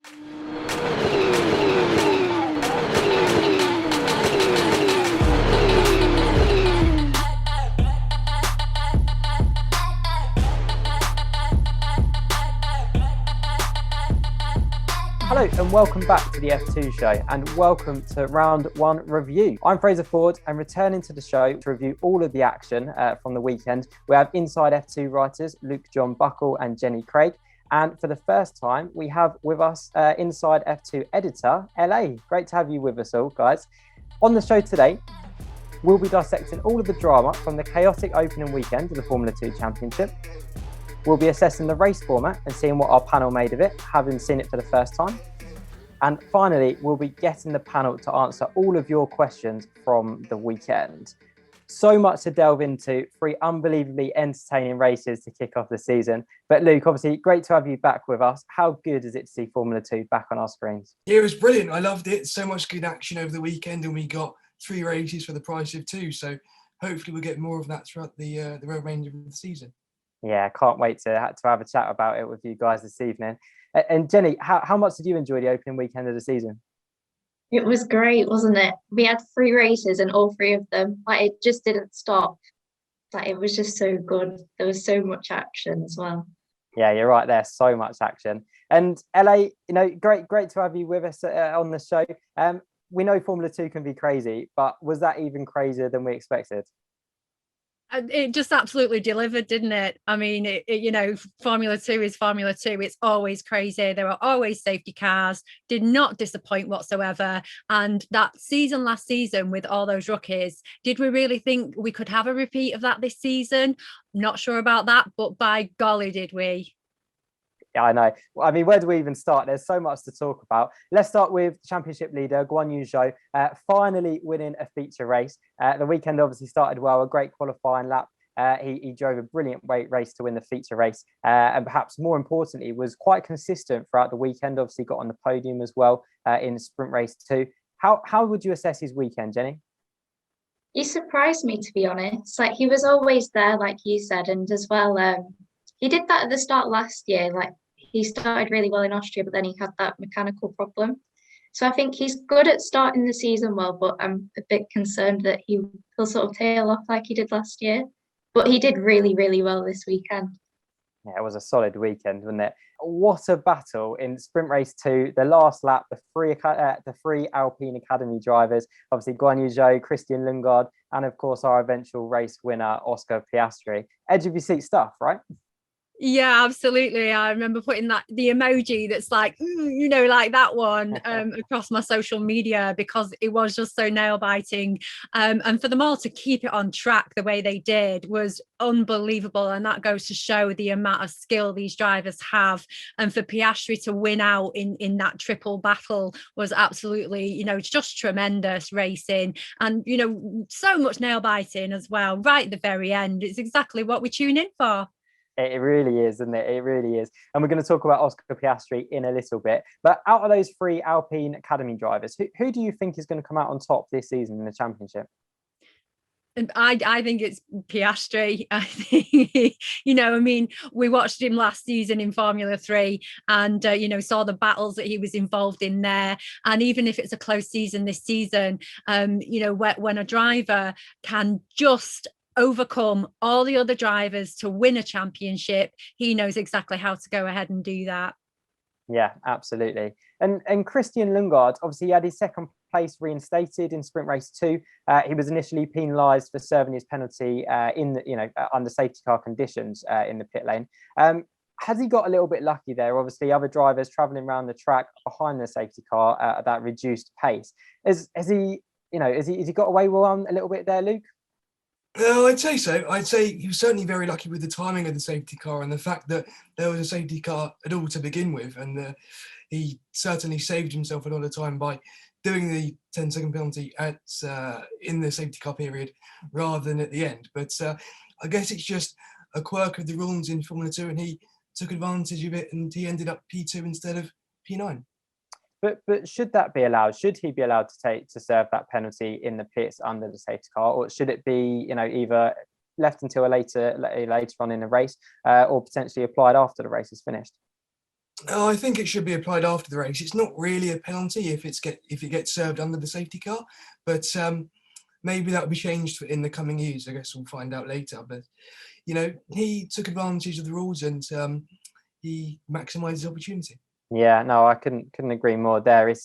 Hello and welcome back to the F2 show and welcome to round one review. I'm Fraser Ford and returning to the show to review all of the action from the weekend. We have Inside F2 writers Luke John Buckle and Jenny Craig. And for the first time, we have with us Inside F2 editor, LA. Great to have you with us all, guys. On the show today, we'll be dissecting all of the drama from the chaotic opening weekend of the Formula 2 Championship. We'll be assessing the race format and seeing what our panel made of it, having seen it for the first time. And finally, we'll be getting the panel to answer all of your questions from the weekend. So much to delve into, 3 unbelievably entertaining races to kick off the season. But Luke, obviously, great to have you back with us. How good is it to see Formula 2 back on our screens? Yeah, it was brilliant. I loved it. So much good action over the weekend, and we got 3 races for the price of 2. So hopefully we'll get more of that throughout the remainder of the season. Yeah, can't wait to have a chat about it with you guys this evening. And Jenny, how much did you enjoy the opening weekend of the season? It was great, wasn't it? We had 3 races and all 3 of them, it just didn't stop. It was just so good. There was so much action as well. Yeah, you're right. There's so much action. And LA, great to have you with us on the show. We know Formula 2 can be crazy, but was that even crazier than we expected? It just absolutely delivered, didn't it? I mean, Formula 2 is Formula 2. It's always crazy. There are always safety cars, did not disappoint whatsoever. And that last season with all those rookies, did we really think we could have a repeat of that this season? Not sure about that, but by golly, did we? Yeah, I know. I mean, where do we even start? There's so much to talk about. Let's start with championship leader Guan Yu Zhou finally winning a feature race. The weekend obviously started well, a great qualifying lap. He drove a brilliant race to win the feature race, and perhaps more importantly, was quite consistent throughout the weekend. Obviously, got on the podium as well in sprint race 2. How would you assess his weekend, Jenny? He surprised me, to be honest. He was always there, like you said, and as well, he did that at the start last year. He started really well in Austria, but then he had that mechanical problem. So I think he's good at starting the season well, but I'm a bit concerned that he'll sort of tail off like he did last year. But he did really, really well this weekend. Yeah, it was a solid weekend, wasn't it? What a battle in sprint race 2, the last lap, the 3 Alpine Academy drivers, obviously Guan Yu Zhou, Christian Lundgaard, and of course our eventual race winner, Oscar Piastri. Edge of your seat stuff, right? Yeah, absolutely. I remember putting the emoji that's like that one across my social media because it was just so nail biting. And for them all to keep it on track the way they did was unbelievable. And that goes to show the amount of skill these drivers have. And for Piastri to win out in that triple battle was absolutely, just tremendous racing. And, so much nail biting as well, right at the very end. It's exactly what we tune in for. It really is, isn't it? It really is. And we're going to talk about Oscar Piastri in a little bit. But out of those 3 Alpine Academy drivers, who do you think is going to come out on top this season in the championship? I think it's Piastri. I think, we watched him last season in Formula 3 and, saw the battles that he was involved in there. And even if it's a close season this season, when a driver can just overcome all the other drivers to win a championship, he knows exactly how to go ahead and do that. Yeah, absolutely. And Christian Lundgaard, obviously he had his second place reinstated in sprint race 2. He was initially penalised for serving his penalty under safety car conditions in the pit lane. Has he got a little bit lucky there? Obviously, other drivers travelling around the track behind the safety car at that reduced pace. Has he got away with one a little bit there, Luke? I'd say so. I'd say he was certainly very lucky with the timing of the safety car and the fact that there was a safety car at all to begin with. And he certainly saved himself a lot of time by doing the 10-second penalty in the safety car period rather than at the end. But I guess it's just a quirk of the rules in Formula 2 and he took advantage of it and he ended up P2 instead of P9. But should that be allowed? Should he be allowed to serve that penalty in the pits under the safety car, or should it be either left until later on in the race, or potentially applied after the race is finished? I think it should be applied after the race. It's not really a penalty if it gets served under the safety car, but maybe that will be changed in the coming years. I guess we'll find out later. But he took advantage of the rules and he maximised his opportunity. Yeah, no, I couldn't agree more there. It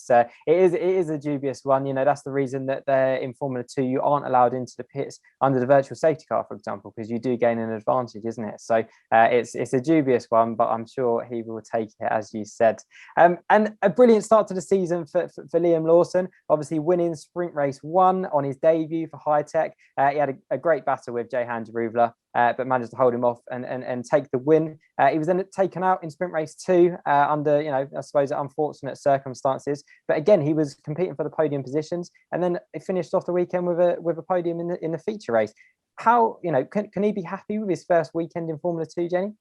is a dubious one. That's the reason that they're in Formula 2. You aren't allowed into the pits under the virtual safety car, for example, because you do gain an advantage, isn't it? So it's a dubious one, but I'm sure he will take it, as you said. And a brilliant start to the season for Liam Lawson, obviously winning Sprint Race 1 on his debut for High Tech. He had a great battle with Jehan Jaruvla. But managed to hold him off and take the win. He was then taken out in Sprint Race 2 under, I suppose, unfortunate circumstances. But again, he was competing for the podium positions, and then he finished off the weekend with a podium in the feature race. How can he be happy with his first weekend in Formula 2, Jenny?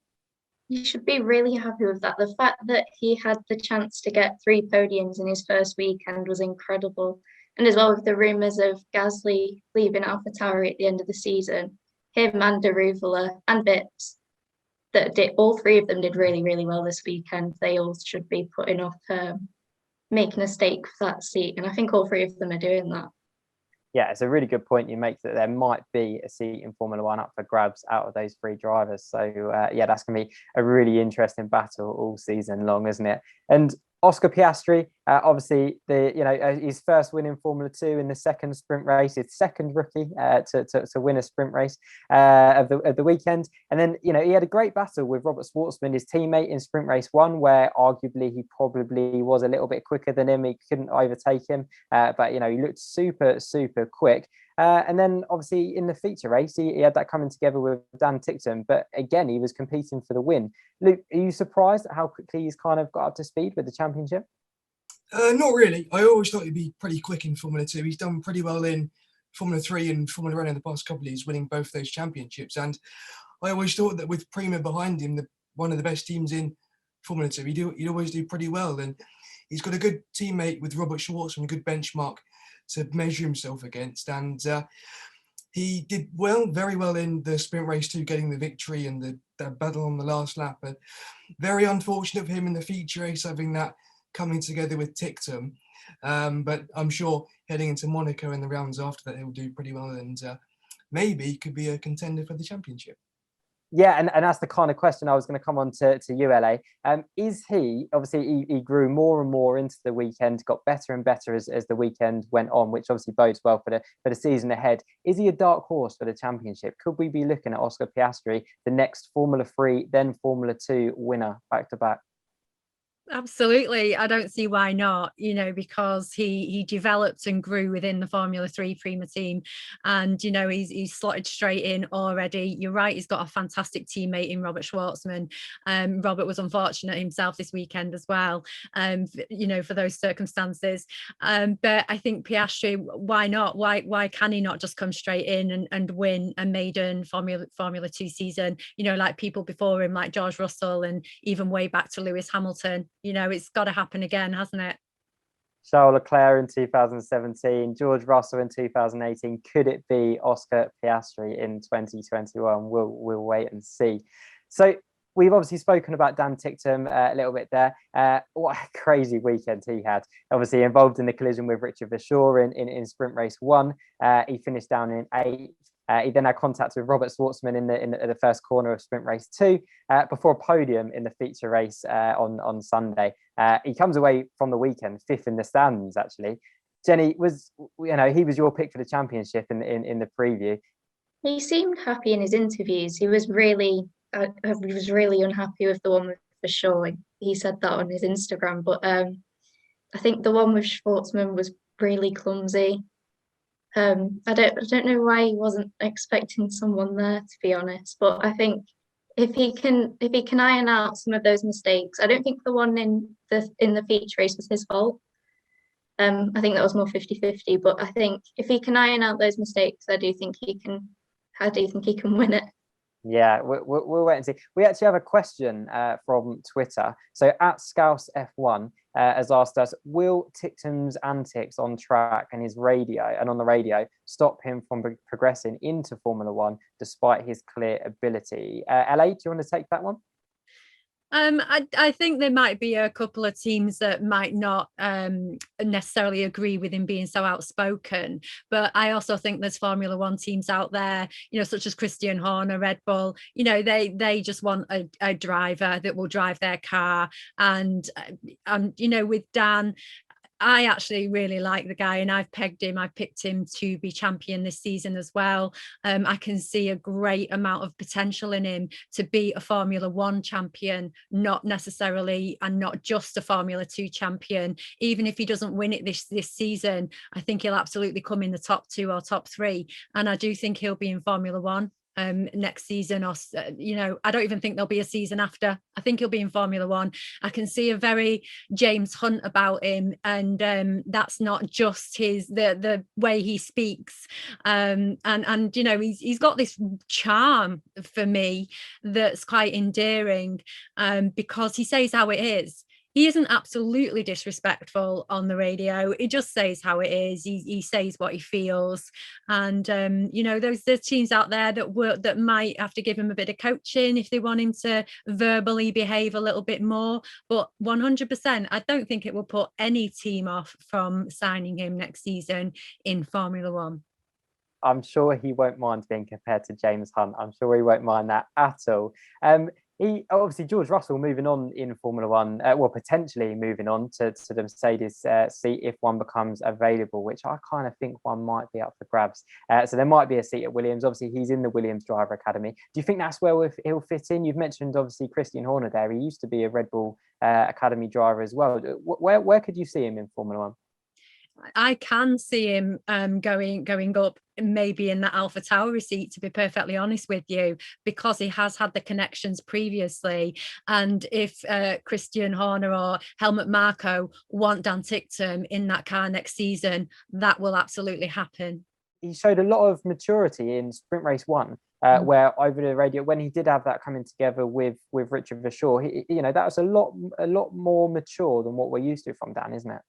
You should be really happy with that. The fact that he had the chance to get 3 podiums in his first weekend was incredible. And as well with the rumours of Gasly leaving AlphaTauri at the end of the season, him and Daruvula and Vips, all 3 of them did really, really well this weekend. They all should be putting up, making a stake for that seat. And I think all 3 of them are doing that. Yeah, it's a really good point you make that there might be a seat in Formula 1 up for grabs out of those 3 drivers. So, that's going to be a really interesting battle all season long, isn't it? And Oscar Piastri, obviously, his first win in Formula 2 in the second sprint race, his second rookie to win a sprint race of the weekend. And then, he had a great battle with Robert Schwartzman, his teammate in Sprint Race 1, where arguably he probably was a little bit quicker than him. He couldn't overtake him, but, he looked super, super quick. And then obviously in the feature race, he had that coming together with Dan Ticktum, but again, he was competing for the win. Luke, are you surprised at how quickly he's kind of got up to speed with the championship? Not really. I always thought he'd be pretty quick in Formula 2. He's done pretty well in Formula 3 and Formula 1 in the past couple of years, winning both those championships. And I always thought that with Prima behind him, one of the best teams in Formula 2, he'd always do pretty well. And he's got a good teammate with Robert Schwartzman, a good benchmark to measure himself against, and he did very well in the Sprint Race 2, getting the victory and the battle on the last lap. But very unfortunate for him in the feature race, having that coming together with Ticktum. But I'm sure heading into Monaco and the rounds after that, he'll do pretty well, and maybe could be a contender for the championship. Yeah, and that's the kind of question I was going to come on to you, LA. Is he, obviously, he grew more and more into the weekend, got better and better as the weekend went on, which obviously bodes well for the season ahead. Is he a dark horse for the championship? Could we be looking at Oscar Piastri, the next Formula 3, then Formula 2 winner back to back? Absolutely. I don't see why not, because he developed and grew within the Formula 3 Prima team, and he's slotted straight in already. You're right, he's got a fantastic teammate in Robert Schwartzman. Robert was unfortunate himself this weekend as well, for those circumstances. But I think Piastri, why not? Why can he not just come straight in and win a maiden Formula 2 season, like people before him, like George Russell, and even way back to Lewis Hamilton? It's got to happen again, hasn't it? Charles Leclerc in 2017, George Russell in 2018. Could it be Oscar Piastri in 2021? We'll wait and see. So we've obviously spoken about Dan Ticktum a little bit there. What a crazy weekend he had. Obviously involved in the collision with Richard Verschoor in Sprint Race 1. He finished down in 8th. He then had contact with Robert Schwartzman in the first corner of Sprint Race 2 before a podium in the feature race on Sunday. He comes away from the weekend 5th in the standings, actually. Jenny, he was your pick for the championship in the preview. He seemed happy in his interviews. He was really unhappy with the one with Verschoor. He said that on his Instagram, but I think the one with Schwartzman was really clumsy. I don't know why he wasn't expecting someone there, to be honest. But I think if he can iron out some of those mistakes, I don't think the one in the feature race was his fault. I think that was more 50-50. But I think if he can iron out those mistakes, I do think he can win it. Yeah, we'll wait and see. We actually have a question from Twitter. So at Scouse F1 has asked us, will Ticktum's antics on track and on the radio stop him from progressing into Formula 1 despite his clear ability? LA, do you want to take that one? I think there might be a couple of teams that might not necessarily agree with him being so outspoken, but I also think there's Formula One teams out there, such as Christian Horner, Red Bull. They just want a driver that will drive their car, and with Dan, I actually really like the guy, and I've picked him to be champion this season as well. I can see a great amount of potential in him to be a Formula One champion, not necessarily and not just a Formula 2 champion. Even if he doesn't win it this season, I think he'll absolutely come in the top 2 or top 3. And I do think he'll be in Formula One next season, or I don't even think there'll be a season after. I think he'll be in Formula One. I can see a very James Hunt about him, and that's not just the way he speaks, and he's got this charm for me that's quite endearing, because he says how it is. He isn't absolutely disrespectful on the radio. He just says how it is. He says what he feels. And, there's teams out there that might have to give him a bit of coaching if they want him to verbally behave a little bit more. But 100%, I don't think it will put any team off from signing him next season in Formula One. I'm sure he won't mind being compared to James Hunt. I'm sure he won't mind that at all. Obviously, George Russell moving on in Formula One, potentially moving on to the Mercedes seat if one becomes available, which I kind of think one might be up for grabs. So there might be a seat at Williams. Obviously, he's in the Williams Driver Academy. Do you think that's where he'll fit in? You've mentioned, obviously, Christian Horner there. He used to be a Red Bull Academy driver as well. Where could you see him in Formula One? I can see him going up maybe in the AlphaTauri seat, to be perfectly honest with you, because he has had the connections previously. And if Christian Horner or Helmut Marko want Dan Ticktum in that car next season, that will absolutely happen. He showed a lot of maturity in Sprint Race 1. Where over the radio, when he did have that coming together with Richard Verschoor, that was a lot more mature than what we're used to from Dan, isn't it?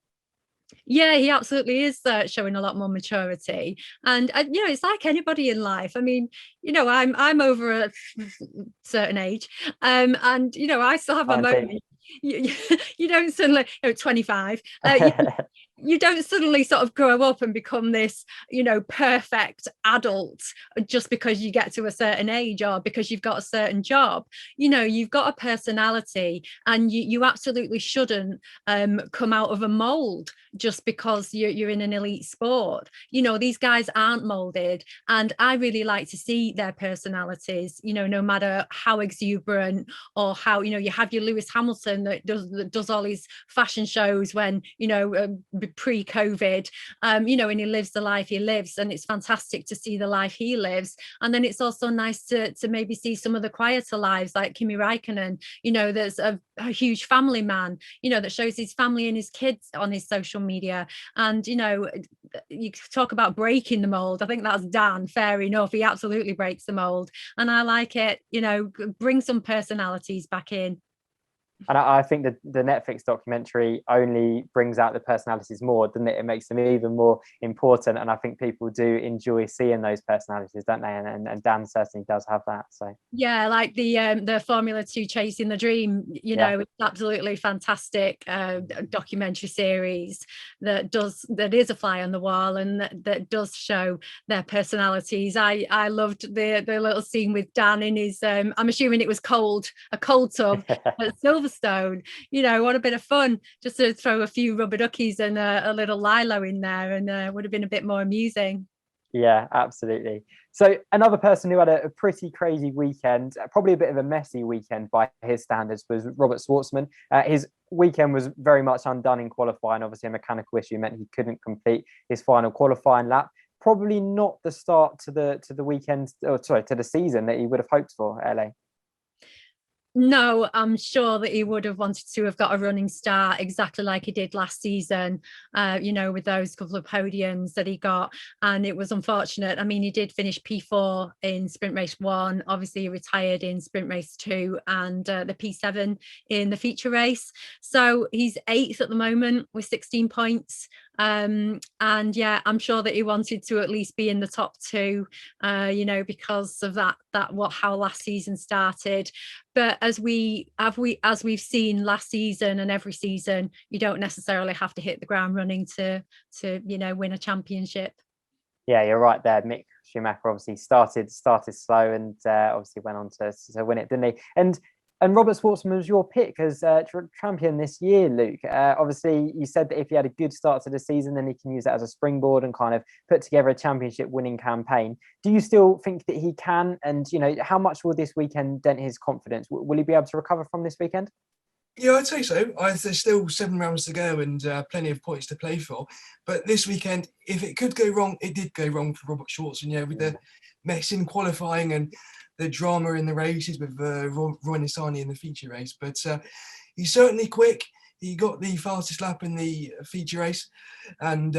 Yeah, he absolutely is showing a lot more maturity, and it's like anybody in life. I mean, I'm over a certain age, and I still have a moment. You don't suddenly 25. You don't suddenly sort of grow up and become this, perfect adult just because you get to a certain age or because you've got a certain job. You've got a personality, and you absolutely shouldn't come out of a mold just because you're in an elite sport. These guys aren't molded, and I really like to see their personalities, no matter how exuberant or how, you have your Lewis Hamilton that does all his fashion shows when, pre-COVID, and he lives the life he lives, and it's fantastic to see the life he lives. And then it's also nice to maybe see some of the quieter lives, like Kimi Räikkönen. There's a huge family man, that shows his family and his kids on his social media. And you talk about breaking the mold. I think that's Dan. Fair enough, he absolutely breaks the mold, and I like it. Bring some personalities back in. And I think that the Netflix documentary only brings out the personalities more, doesn't it? It makes them even more important. And I think people do enjoy seeing those personalities, don't they? And Dan certainly does have that. So yeah, like the Formula 2 Chasing the Dream, it's absolutely fantastic documentary series that is a fly on the wall, and that does show their personalities. I loved the little scene with Dan in his I'm assuming it was a cold tub at Silverstone. What a bit of fun, just to throw a few rubber duckies and a little Lilo in there, and would have been a bit more amusing. Yeah, absolutely. So another person who had a pretty crazy weekend, probably a bit of a messy weekend by his standards, was Robert Schwartzman. His weekend was very much undone in qualifying. Obviously, a mechanical issue meant he couldn't complete his final qualifying lap. Probably not the start to the weekend, to the season that he would have hoped for, LA. No, I'm sure that he would have wanted to have got a running start exactly like he did last season, with those couple of podiums that he got. And it was unfortunate. I mean, he did finish P4 in Sprint Race 1. Obviously, he retired in Sprint Race 2 and the P7 in the feature race. So he's 8th at the moment with 16 points. And yeah, I'm sure that he wanted to at least be in the top 2, because of how last season started. But as we've seen last season and every season, you don't necessarily have to hit the ground running to win a championship. Yeah, you're right there. Mick Schumacher obviously started slow and obviously went on to win it, didn't he? And Robert Schwartzman was your pick as champion this year, Luke. Obviously, you said that if he had a good start to the season, then he can use that as a springboard and kind of put together a championship winning campaign. Do you still think that he can? And, how much will this weekend dent his confidence? Will he be able to recover from this weekend? Yeah, I'd say so. There's still 7 rounds to go and plenty of points to play for. But this weekend, if it could go wrong, it did go wrong for Robert Schwartzman, with the mess in qualifying and the drama in the races with Roy Nissany in the feature race. But he's certainly quick. He got the fastest lap in the feature race and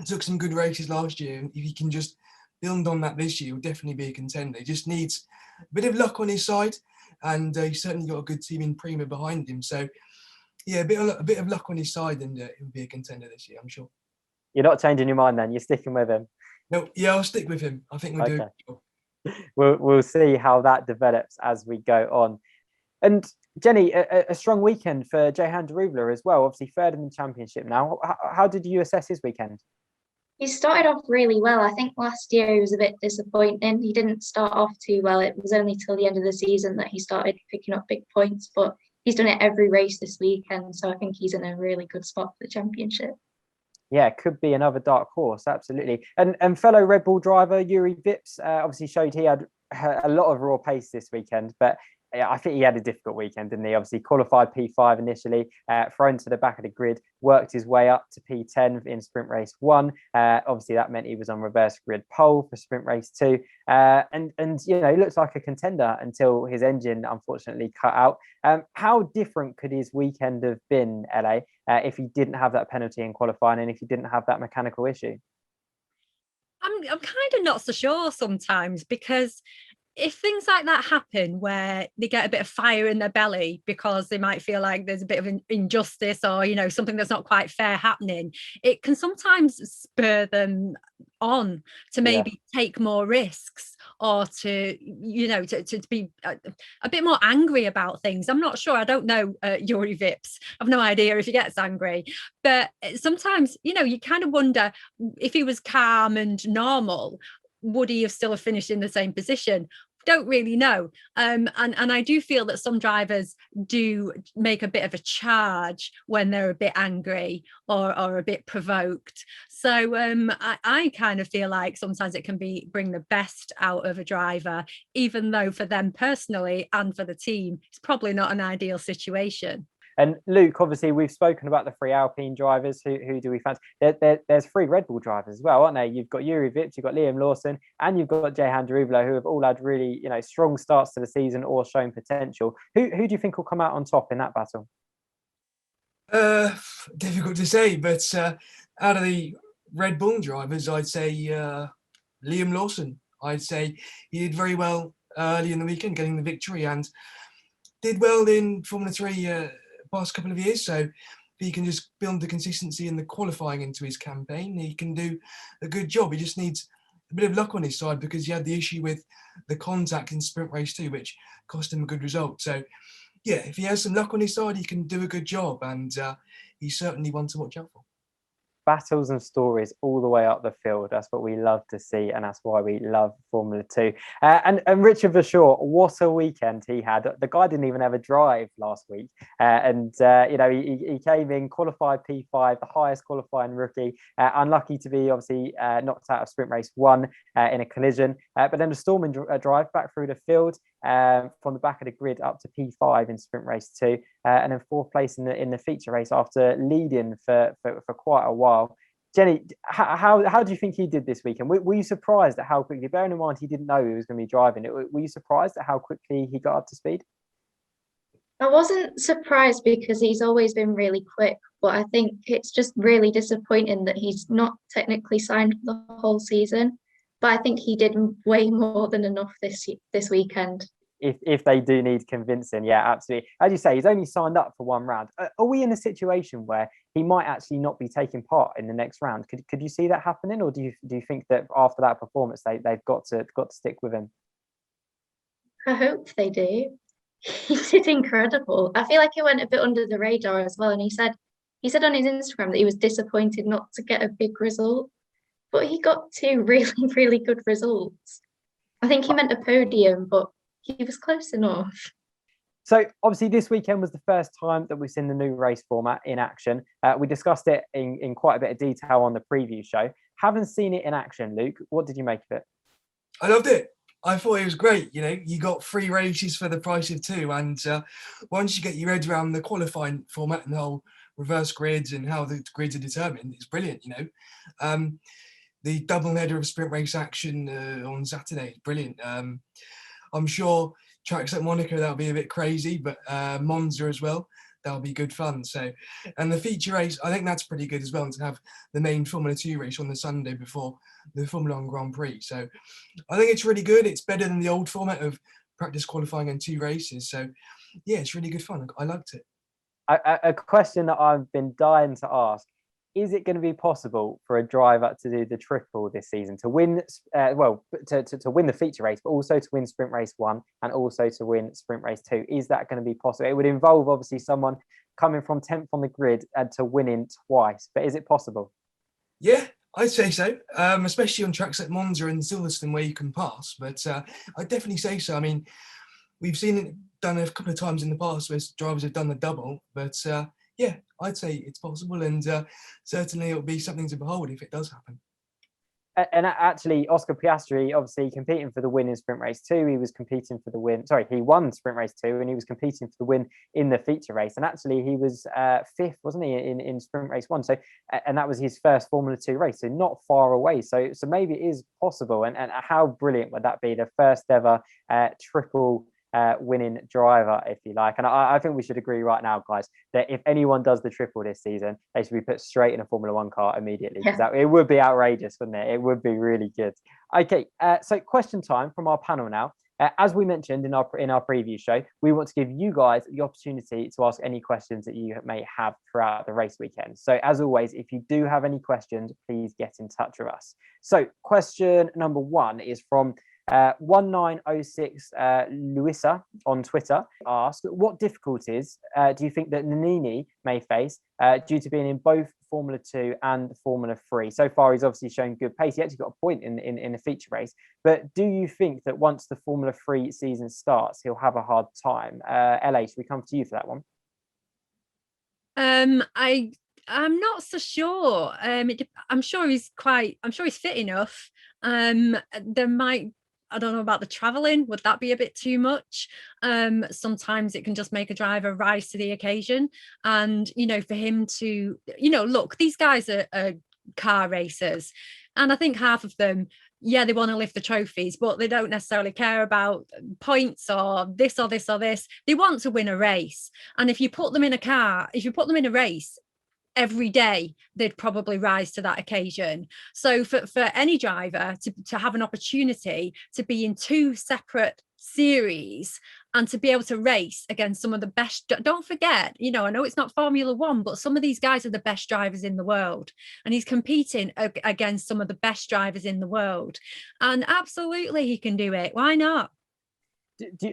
took some good races last year. If he can just build on that this year, he'll definitely be a contender. He just needs a bit of luck on his side. And he's certainly got a good team in Prima behind him. So, yeah, a bit of luck on his side and he'll be a contender this year, I'm sure. You're not changing your mind then? You're sticking with him? No, yeah, I'll stick with him. I think we'll do it. We'll see how that develops as we go on. And Jenny, a strong weekend for Jehan Derouvler as well. Obviously, third in the championship now. How did you assess his weekend? He started off really well. I think last year he was a bit disappointing. He didn't start off too well. It was only till the end of the season that he started picking up big points, but he's done it every race this weekend. So I think he's in a really good spot for the championship. Yeah, it could be another dark horse, absolutely. And fellow Red Bull driver Yuri Vips obviously showed he had a lot of raw pace this weekend, but I think he had a difficult weekend, didn't he? Obviously qualified P5 initially, thrown to the back of the grid, worked his way up to P10 in sprint race 1. Obviously that meant he was on reverse grid pole for sprint race 2. And he looks like a contender until his engine unfortunately cut out. How different could his weekend have been, LA, if he didn't have that penalty in qualifying and if he didn't have that mechanical issue? I'm kind of not so sure sometimes, because if things like that happen where they get a bit of fire in their belly because they might feel like there's a bit of an injustice or something that's not quite fair happening, it can sometimes spur them on to maybe take more risks or to be a bit more angry about things. I'm not sure. I don't know Yuri Vips. I've no idea if he gets angry, but sometimes you kind of wonder if he was calm and normal, would he have still have finished in the same position? Don't really know. And I do feel that some drivers do make a bit of a charge when they're a bit angry or a bit provoked. So I kind of feel like sometimes it can bring the best out of a driver, even though for them personally and for the team, it's probably not an ideal situation. And Luke, obviously, we've spoken about the 3 Alpine drivers. Who do we fancy? There's 3 Red Bull drivers as well, aren't there? You've got Yuri Vips, you've got Liam Lawson, and you've got Jehan Derouvler, who have all had really, strong starts to the season or shown potential. Who do you think will come out on top in that battle? Difficult to say, but out of the Red Bull drivers, I'd say Liam Lawson. I'd say he did very well early in the weekend, getting the victory, and did well in Formula 3 past couple of years. So if he can just build the consistency and the qualifying into his campaign, he can do a good job. He just needs a bit of luck on his side because he had the issue with the contact in sprint race 2, which cost him a good result. So yeah, if he has some luck on his side, he can do a good job, and he's certainly one to watch out for. Battles and stories all the way up the field. That's what we love to see, and that's why we love Formula 2. And Richard Verschoor, what a weekend he had. The guy didn't even have a drive last week, he came in qualified P5, the highest qualifying rookie. Unlucky to be obviously knocked out of sprint race 1 in a collision, but then a storming drive back through the field from the back of the grid up to P5 in sprint race 2, and then 4th place in the feature race after leading for quite a while. Jenny, how do you think he did this weekend? Were you surprised at how quickly, bearing in mind he didn't know he was going to be driving it, were you surprised at how quickly he got up to speed? I wasn't surprised because he's always been really quick, but I think it's just really disappointing that he's not technically signed for the whole season. But I think he did way more than enough this weekend. If they do need convincing, yeah, absolutely. As you say, he's only signed up for 1 round. Are we in a situation where he might actually not be taking part in the next round? Could you see that happening, or do you think that after that performance they've got to stick with him? I hope they do. He did incredible. I feel like he went a bit under the radar as well. And he said on his Instagram that he was disappointed not to get a big result, but he got two really, really good results. I think he meant a podium, but he was close enough. So obviously this weekend was the first time that we've seen the new race format in action. We discussed it in quite a bit of detail on the preview show. Having seen it in action, Luke, what did you make of it? I loved it. I thought it was great. You know, you got 3 races for the price of 2. And once you get your head around the qualifying format and the whole reverse grids and how the grids are determined, it's brilliant, you know. The double header of sprint race action on Saturday is brilliant. I'm sure tracks like Monaco, that'll be a bit crazy, but Monza as well, that'll be good fun. So, and the feature race, I think that's pretty good as well, to have the main Formula 2 race on the Sunday before the Formula 1 Grand Prix. So I think it's really good. It's better than the old format of practice qualifying and 2 races. So yeah, it's really good fun. I liked it. A question that I've been dying to ask: is it going to be possible for a driver to do the triple this season, to win, to win the feature race, but also to win sprint race 1 and also to win sprint race 2? Is that going to be possible? It would involve obviously someone coming from 10th on the grid and to winning twice, but is it possible? Yeah, I'd say so, especially on tracks like Monza and Silverstone where you can pass. But I'd definitely say so. I mean, we've seen it done a couple of times in the past where drivers have done the double, but yeah, I'd say it's possible, and certainly it'll be something to behold if it does happen. And actually, Oscar Piastri, obviously competing for the win in sprint race 2, he was competing for the win. Sorry, he won sprint race 2, and he was competing for the win in the feature race. And actually, he was 5th, wasn't he, in sprint race 1? So, and that was his first Formula 2 race, so not far away. So maybe it is possible. And how brilliant would that be? The first ever triple winning driver, if you like. And I think we should agree right now, guys, that if anyone does the triple this season, they should be put straight in a Formula 1 car immediately, because it would be outrageous, wouldn't it? It would be really good. Okay, so question time from our panel now. As we mentioned in our preview show, we want to give you guys the opportunity to ask any questions that you may have throughout the race weekend. So as always, if you do have any questions, please get in touch with us. So question number 1 is from 1906 Luisa on Twitter. Asked, what difficulties do you think that Nannini may face due to being in both Formula 2 and Formula 3? So far, he's obviously shown good pace. He actually got a point in the feature race. But do you think that once the Formula 3 season starts, he'll have a hard time? LA, should we come to you for that one? I'm not so sure. I'm sure he's fit enough. There might, I don't know about the traveling. Would that be a bit too much? Sometimes it can just make a driver rise to the occasion. And, you know, for him to, you know, look, these guys are car racers. And I think half of them, yeah, they want to lift the trophies, but they don't necessarily care about points or this or this or this. They want to win a race. And if you put them in a race, every day they'd probably rise to that occasion. So for any driver to have an opportunity to be in 2 separate series and to be able to race against some of the best, don't forget, you know, I know it's not Formula 1, but some of these guys are the best drivers in the world, and he's competing against some of the best drivers in the world, and absolutely he can do it. Why not?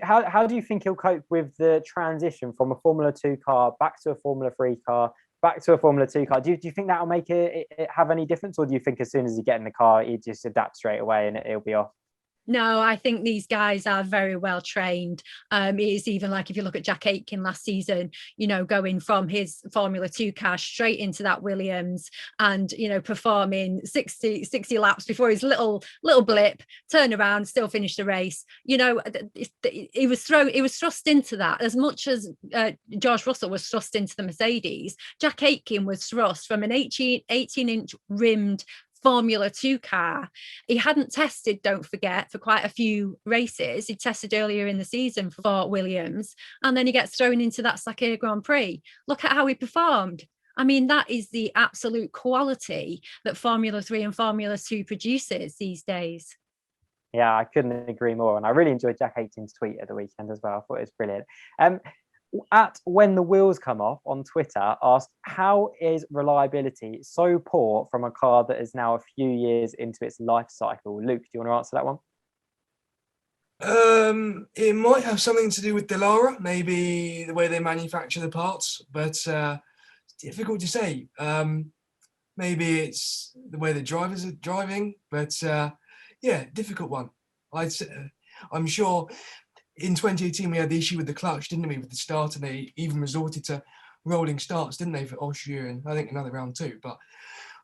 How do you think he'll cope with the transition from a Formula 2 car back to a Formula 3 car, back to a Formula 2 car? Do you think that'll make it have any difference, or do you think as soon as you get in the car, he just adapts straight away and it'll be off? No, I think these guys are very well trained. It's even like if you look at Jack Aitken last season, you know, going from his Formula 2 car straight into that Williams and, you know, performing 60 laps before his little blip, turn around, still finish the race. You know, he was thrust into that as much as George Russell was thrust into the Mercedes. Jack Aitken was thrust from an 18-inch rimmed Formula 2 car. He hadn't tested, don't forget, for quite a few races. He tested earlier in the season for Williams, and then he gets thrown into that Sakhir Grand Prix. Look at how he performed. I mean, that is the absolute quality that Formula 3 and Formula 2 produces these days. Yeah, I couldn't agree more. And I really enjoyed Jack Aitken's tweet at the weekend as well. I thought it was brilliant. At When the Wheels Come Off on Twitter asked, how is reliability so poor from a car that is now a few years into its life cycle? Luke, do you want to answer that one? It might have something to do with Delara, maybe the way they manufacture the parts, but difficult to say. Maybe it's the way the drivers are driving, but yeah, difficult one. I'm sure in 2018 we had the issue with the clutch, didn't we, with the start, and they even resorted to rolling starts, didn't they, for Austria and I think another round too. But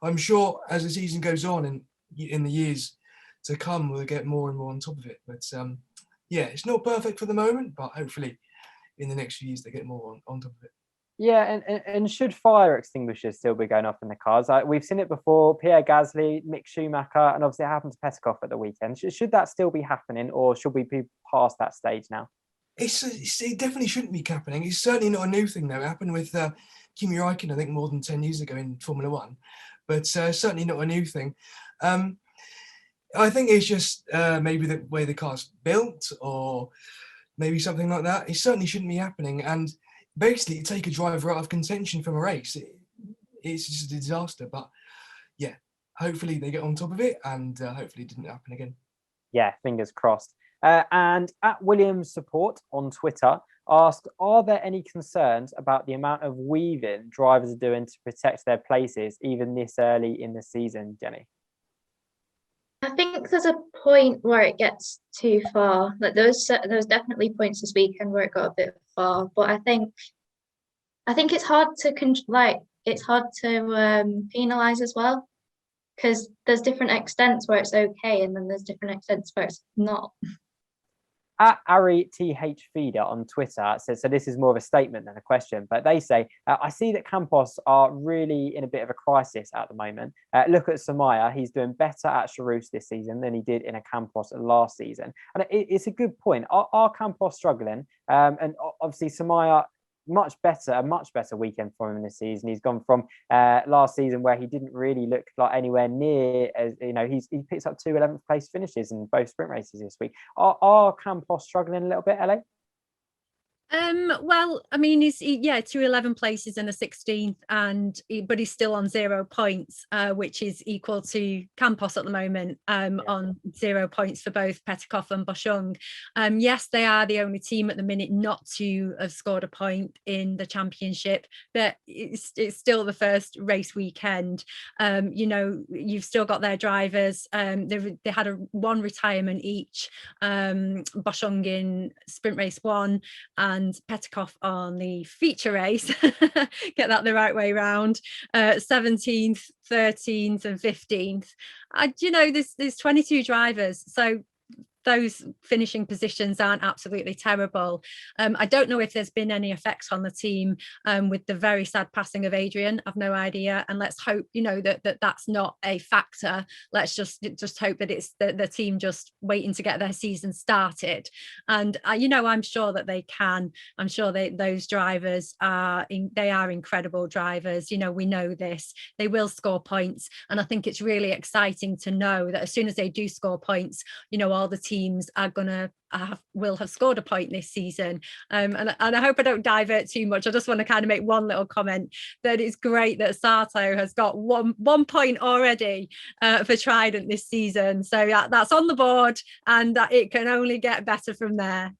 I'm sure as the season goes on and in the years to come, we'll get more and more on top of it. But yeah, it's not perfect for the moment, but hopefully in the next few years they get more on top of it. Yeah, and should fire extinguishers still be going off in the cars? We've seen it before, Pierre Gasly, Mick Schumacher, and obviously it happened to Petkov at the weekend. Should that still be happening, or should we be past that stage now? It definitely shouldn't be happening. It's certainly not a new thing, though. It happened with Kimi Räikkönen, I think, more than 10 years ago in Formula One, but certainly not a new thing. I think it's just maybe the way the car's built or maybe something like that. It certainly shouldn't be happening. And basically, you take a driver out of contention from a race. It's just a disaster. But yeah, hopefully they get on top of it and hopefully it didn't happen again. Yeah, fingers crossed. And at Williams Support on Twitter asked, are there any concerns about the amount of weaving drivers are doing to protect their places even this early in the season, Jenny? I think there's a point where it gets too far. Like there was definitely points this weekend where it got a bit far, but I think it's hard to penalize as well, because there's different extents where it's okay, and then there's different extents where it's not. At Ari TH Feeder on Twitter says, so this is more of a statement than a question, but they say, I see that Campos are really in a bit of a crisis at the moment. Look at Samaya, he's doing better at Charouz this season than he did in a Campos last season. And it's a good point. Are Campos struggling? And obviously Samaya, a much better weekend for him this season. He's gone from last season where he didn't really look like anywhere near as, you know, he picks up 2 11th place finishes in both sprint races this week. Are Campos struggling a little bit, LA? Well, I mean, he's 2 11 places in the 16th, but he's still on 0 points, which is equal to Campos at the moment, on 0 points for both Petkov and Boschung. Yes, they are the only team at the minute not to have scored a point in the championship, but it's still the first race weekend. You know, you've still got their drivers. They had one retirement each, Boschung in sprint race 1 and Petkov on the feature race. Get that the right way round. 17th, 13th and 15th. You know, there's 22 drivers, so those finishing positions aren't absolutely terrible. I don't know if there's been any effects on the team with the very sad passing of Adrian. I've no idea, and let's hope, you know, that's not a factor. Let's just hope that it's the team just waiting to get their season started. And you know, I'm sure that they can. I'm sure those drivers are incredible drivers. You know, we know this. They will score points, and I think it's really exciting to know that as soon as they do score points, you know, all the teams are will have scored a point this season. And I hope I don't divert too much. I just want to kind of make one little comment that it's great that Sato has got one point already for Trident this season. So that's on the board, and it can only get better from there.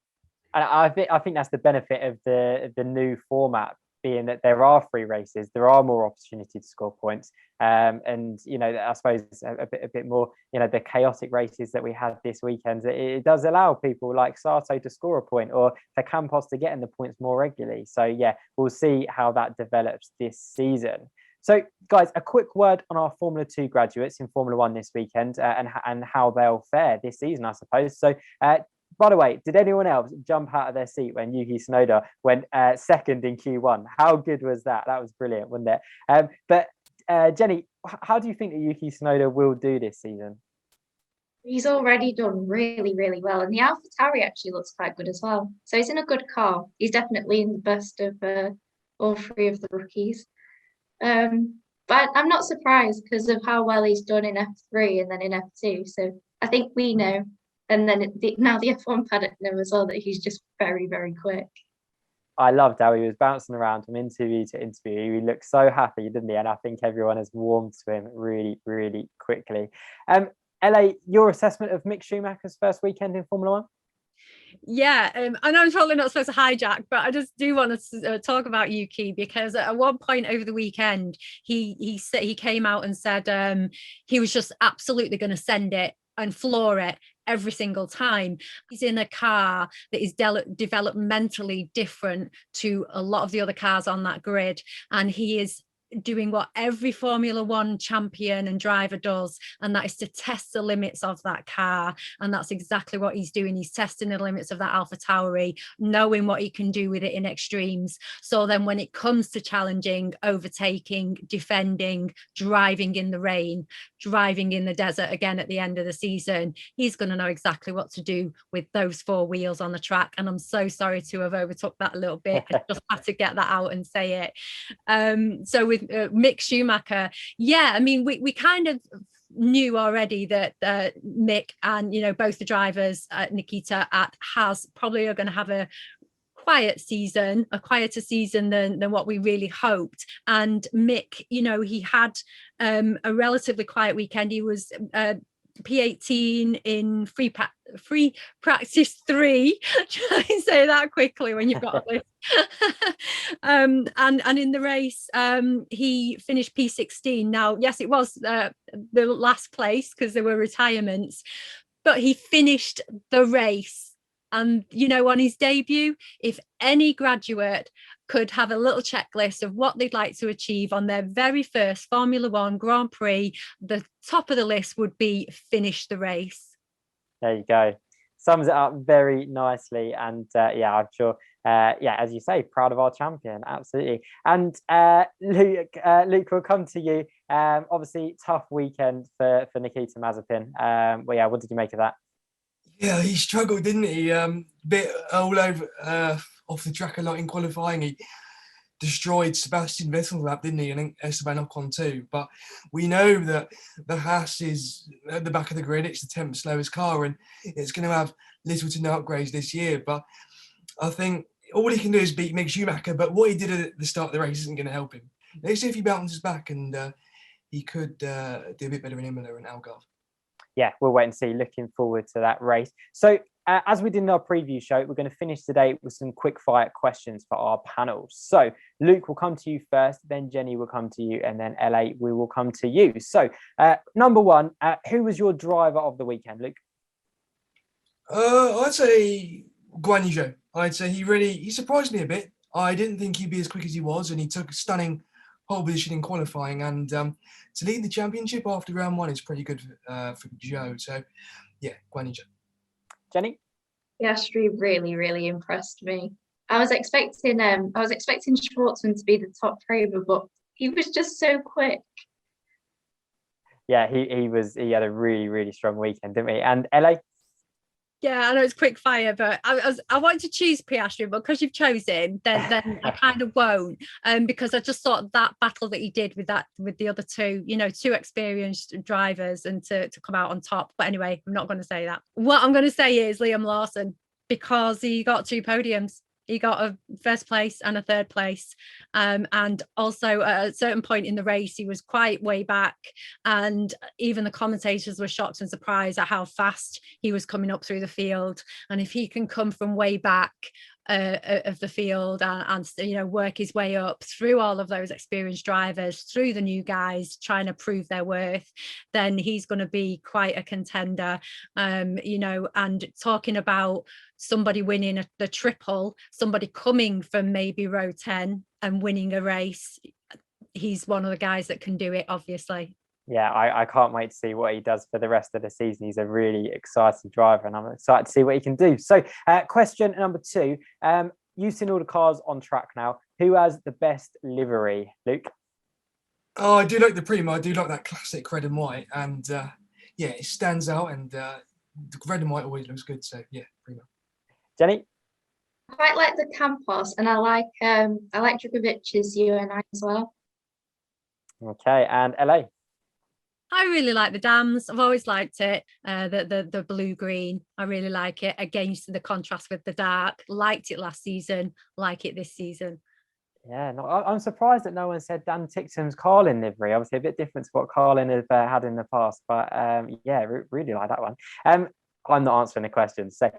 And I think that's the benefit of the new format, being that there are 3 races, there are more opportunity to score points, and you know, I suppose a bit more, you know, the chaotic races that we had this weekend, it does allow people like Sato to score a point, or for Campos to get in the points more regularly. So yeah, we'll see how that develops this season. So guys, a quick word on our Formula 2 graduates in Formula 1 this weekend, and how they'll fare this season, I suppose. So by the way, did anyone else jump out of their seat when Yuki Tsunoda went second in Q1? How good was that? That was brilliant, wasn't it? But Jenny, how do you think that Yuki Tsunoda will do this season? He's already done really, really well. And the AlphaTauri actually looks quite good as well. So he's in a good car. He's definitely in the best of all 3 of the rookies. But I'm not surprised because of how well he's done in F3 and then in F2. So I think we know. And then now the F1 paddock know as well that he's just very, very quick. I loved how he was bouncing around from interview to interview. He looked so happy, didn't he? And I think everyone has warmed to him really, really quickly. LA, your assessment of Mick Schumacher's first weekend in Formula 1? Yeah, I know I'm probably not supposed to hijack, but I just do want to talk about Yuki, because at one point over the weekend, he said, he came out and said he was just absolutely going to send it and floor it every single time. He's in a car that is developmentally different to a lot of the other cars on that grid, and he is doing what every Formula One champion and driver does, and that is to test the limits of that car. And that's exactly what he's doing. He's testing the limits of that AlphaTauri, knowing what he can do with it in extremes. So then when it comes to challenging, overtaking, defending, driving in the rain, driving in the desert again at the end of the season, he's going to know exactly what to do with those four wheels on the track. And I'm so sorry to have overtook that a little bit. I just had to get that out and say it. So with Mick Schumacher, yeah, I mean, we kind of knew already that Mick and, you know, both the drivers, Nikita at Haas, probably are going to have a quieter season than what we really hoped. And Mick, you know, he had a relatively quiet weekend. He was P18 in free practice 3. Try and say that quickly when you've got a list. And in the race, he finished P16. Now, yes, it was the last place because there were retirements, but he finished the race. And, you know, on his debut, if any graduate could have a little checklist of what they'd like to achieve on their very first Formula One Grand Prix, the top of the list would be finish the race. There you go. Sums it up very nicely. And yeah, I'm sure, as you say, proud of our champion. Absolutely. And Luke, we'll come to you. Obviously, tough weekend for Nikita Mazepin. Well, yeah, what did you make of that? Yeah, he struggled, didn't he? Bit all over off the track a lot in qualifying. He destroyed Sebastian Vettel's lap, didn't he? And Esteban Ocon too. But we know that the Haas is at the back of the grid. It's the 10th slowest car, and it's going to have little to no upgrades this year. But I think all he can do is beat Mick Schumacher. But what he did at the start of the race isn't going to help him. Let's see if he bounces back, and he could do a bit better in Imola and Algarve. Yeah, we'll wait and see. Looking forward to that race. So as we did in our preview show, we're going to finish today with some quick fire questions for our panel. So Luke, will come to you first, then Jenny will come to you, and then LA, we will come to you. So number one, who was your driver of the weekend, Luke? I'd say Guan Yu Zhou. I'd say he surprised me a bit. I didn't think he'd be as quick as he was, and he took a stunning pole position in qualifying, and to lead the championship after round one is pretty good for Zhou. So yeah, Guan Yu Zhou. Jenny? Piastri really, really impressed me. I was expecting Schwartzman to be the top driver, but he was just so quick. Yeah, he had a really, really strong weekend, didn't he? And LA? Yeah, I know it's quick fire, but I wanted to choose Piastri, but because you've chosen, then I kind of won't. Because I just thought that battle that he did with the other two, you know, two experienced drivers, and to come out on top. But anyway, I'm not going to say that. What I'm going to say is Liam Lawson, because he got 2 podiums. He got a first place and a third place. And also at a certain point in the race, he was quite way back. And even the commentators were shocked and surprised at how fast he was coming up through the field. And if he can come from way back of the field and you know, work his way up through all of those experienced drivers, through the new guys trying to prove their worth, then he's going to be quite a contender. You know, and talking about somebody winning the triple, somebody coming from maybe row 10 and winning a race, he's one of the guys that can do it, obviously. Yeah, I can't wait to see what he does for the rest of the season. He's a really exciting driver, and I'm excited to see what he can do. So question number 2, you've seen all the cars on track now. Who has the best livery, Luke? Oh, I do like the Prima. I do like that classic red and white, and yeah, it stands out, and the red and white always looks good. So yeah, Prima. Jenny? I quite like the Campos, and I like Djokovic's UNI as well. Okay, and LA? I really like the Dams. I've always liked it. The blue green. I really like it against the contrast with the dark. Liked it last season. Like it this season. Yeah, no, I'm surprised that no one said Dan Ticktum's Carlin livery. Obviously, a bit different to what Carlin have had in the past, but yeah, really like that one. I'm not answering the question. So,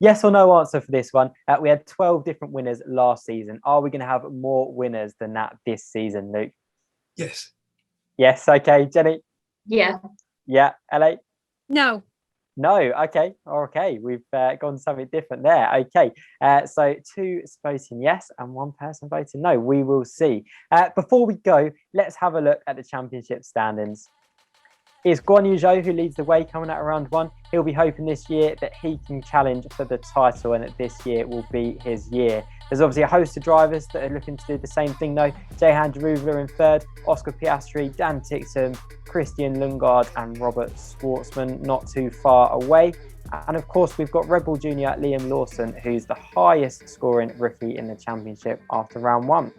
yes or no answer for this one. We had 12 different winners last season. Are we going to have more winners than that this season, Luke? Yes. Yes. Okay. Jenny? Yeah. Yeah. LA? No. No. Okay. Okay. We've gone something different there. Okay. So 2 voting yes and 1 person voting no. We will see. Before we go, let's have a look at the championship standings. It's Guan Yu Zhou who leads the way coming out of round 1. He'll be hoping this year that he can challenge for the title and that this year will be his year. There's obviously a host of drivers that are looking to do the same thing though. Jehan Deruvler in 3rd, Oscar Piastri, Dan Ticktum, Christian Lundgaard and Robert Schwartzman not too far away. And of course, we've got Red Bull Junior Liam Lawson, who's the highest scoring rookie in the championship after round 1.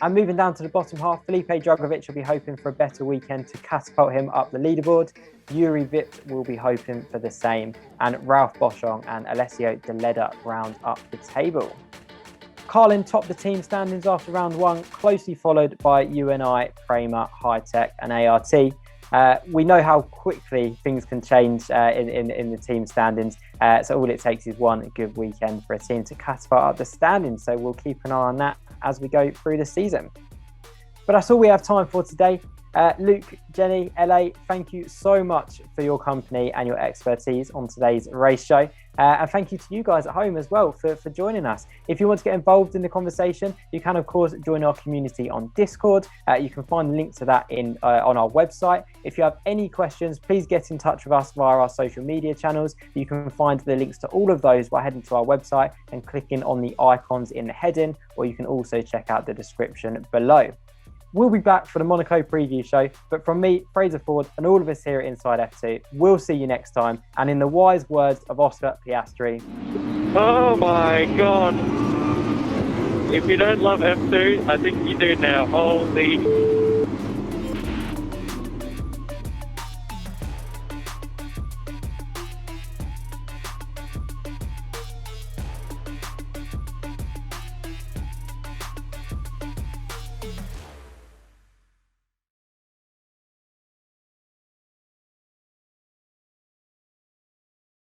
And moving down to the bottom half, Felipe Drugovich will be hoping for a better weekend to catapult him up the leaderboard. Yuri Vips will be hoping for the same. And Ralph Boschong and Alessio De Leda round up the table. Carlin topped the team standings after round 1, closely followed by UNI, Prema, High Tech and ART. We know how quickly things can change in the team standings. So all it takes is one good weekend for a team to catapult up the standings. So we'll keep an eye on that as we go through the season. But that's all we have time for today. Luke, Jenny, LA, thank you so much for your company and your expertise on today's race show. And thank you to you guys at home as well for joining us. If you want to get involved in the conversation, you can, of course, join our community on Discord. You can find the link to that on our website. If you have any questions, please get in touch with us via our social media channels. You can find the links to all of those by heading to our website and clicking on the icons in the heading, or you can also check out the description below. We'll be back for the Monaco preview show, but from me, Fraser Ford, and all of us here at Inside F2, we'll see you next time. And in the wise words of Oscar Piastri, oh my God. If you don't love F2, I think you do now. Holy